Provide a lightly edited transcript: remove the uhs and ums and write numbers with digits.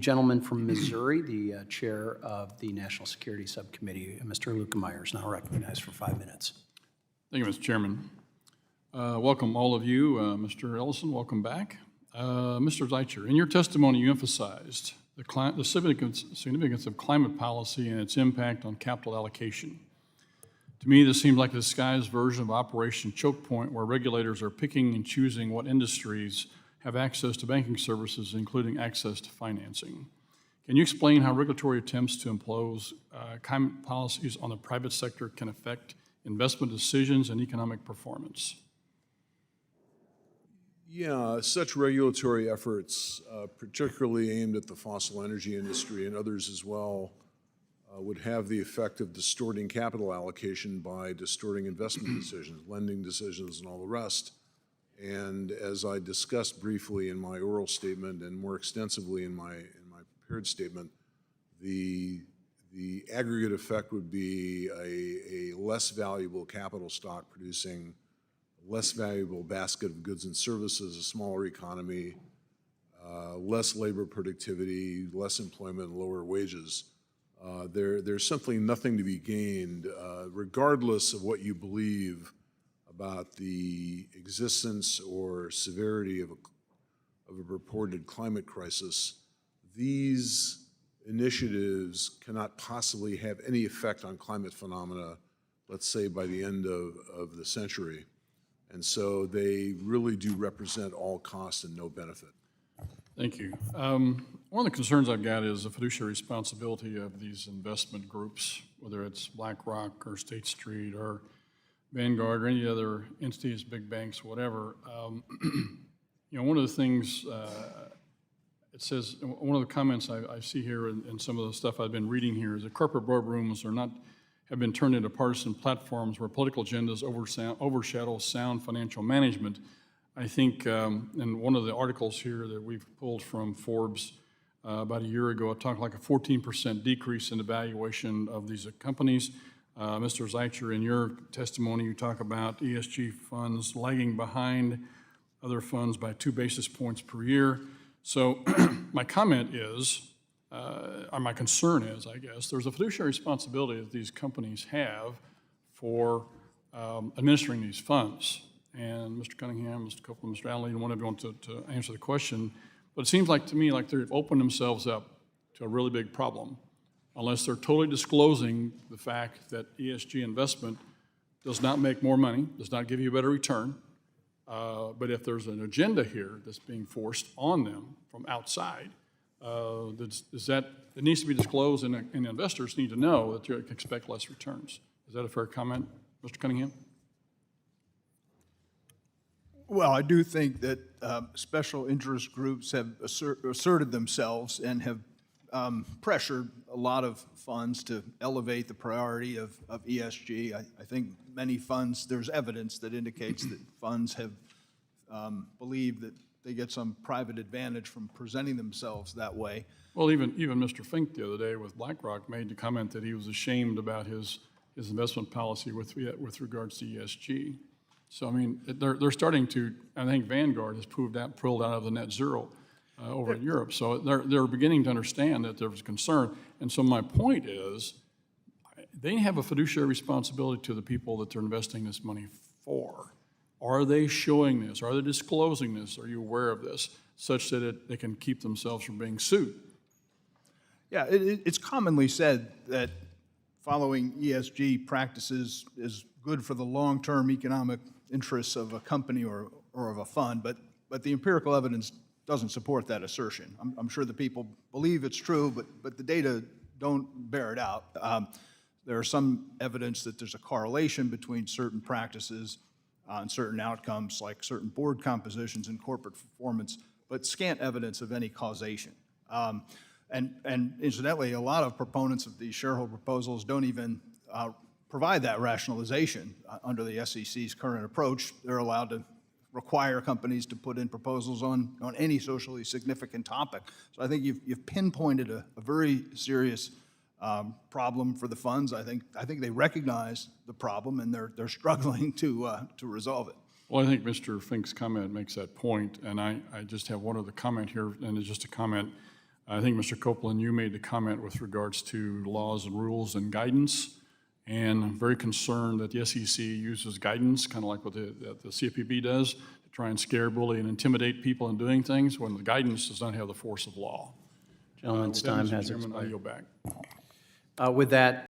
Gentleman from Missouri, the chair of the National Security Subcommittee, Mr. Luetkemeyer, is now recognized for 5 minutes. Thank you, Mr. Chairman. Welcome all of you. Mr. Ellison, welcome back. Mr. Zeitcher, in your testimony you emphasized the significance of climate policy and its impact on capital allocation. To me, this seems like a disguised version of Operation Choke Point, where regulators are picking and choosing what industries have access to banking services, including access to financing. Can you explain how regulatory attempts to impose climate policies on the private sector can affect investment decisions and economic performance? Yeah, such regulatory efforts, particularly aimed at the fossil energy industry and others as well, would have the effect of distorting capital allocation by distorting investment decisions, lending decisions, and all the rest. And as I discussed briefly in my oral statement and more extensively in my prepared statement, the aggregate effect would be a less valuable capital stock producing a less valuable basket of goods and services, a smaller economy, less labor productivity, less employment, lower wages. There's simply nothing to be gained, regardless of what you believe about the existence or severity of a purported climate crisis. These initiatives cannot possibly have any effect on climate phenomena, let's say by the end of the century. And so they really do represent all cost and no benefit. Thank you. One of the concerns I've got is the fiduciary responsibility of these investment groups, whether it's BlackRock or State Street or Vanguard or any other entities, big banks, whatever. One of the things it says, one of the comments I see here in some of the stuff I've been reading here is that corporate boardrooms have been turned into partisan platforms where political agendas overshadow sound financial management. I think in one of the articles here that we've pulled from Forbes about a year ago, it talked like a 14% decrease in the valuation of these companies. Mr. Zeitcher, in your testimony, you talk about ESG funds lagging behind other funds by 2 basis points per year. So my comment is, or my concern is, I guess, there's a fiduciary responsibility that these companies have for administering these funds. And Mr. Cunningham, Mr. Copeland, Mr. Alley, one of you want to answer the question. But it seems like to me like they've opened themselves up to a really big problem, unless they're totally disclosing the fact that ESG investment does not make more money, does not give you a better return. But if there's an agenda here that's being forced on them from outside, it needs to be disclosed, and investors need to know that you expect less returns. Is that a fair comment, Mr. Cunningham? Well, I do think that special interest groups have asserted themselves and have pressured a lot of funds to elevate the priority of ESG. I think many funds, there's evidence that indicates that funds have believed that they get some private advantage from presenting themselves that way. Well, even Mr. Fink the other day with BlackRock made the comment that he was ashamed about his investment policy with regards to ESG. So, I mean, they're starting to, I think Vanguard has pulled out of the net zero over in Europe. So they're beginning to understand that there's concern. And so my point is, they have a fiduciary responsibility to the people that they're investing this money for. Are they showing this? Are they disclosing this? Are you aware of this? Such that they can keep themselves from being sued. Yeah, it's commonly said that following ESG practices is good for the long-term economic interests of a company or of a fund, but the empirical evidence doesn't support that assertion. I'm sure the people believe it's true, but the data don't bear it out. There's some evidence that there's a correlation between certain practices and certain outcomes, like certain board compositions and corporate performance, but scant evidence of any causation. And incidentally, a lot of proponents of these shareholder proposals don't even provide that rationalization. Under the SEC's current approach, they're allowed to require companies to put in proposals on any socially significant topic. So I think you've pinpointed a very serious problem for the funds. I think they recognize the problem, and they're struggling to resolve it. Well, I think Mr. Fink's comment makes that point, and I just have one other comment here, and it's just a comment. I think, Mr. Copeland, you made the comment with regards to laws and rules and guidance, and I'm very concerned that the SEC uses guidance, kind of like what the CFPB does, to try and scare, bully, and intimidate people in doing things when the guidance does not have the force of law. Gentleman's With that, time Mr. has Chairman, I expired. yield back. With that,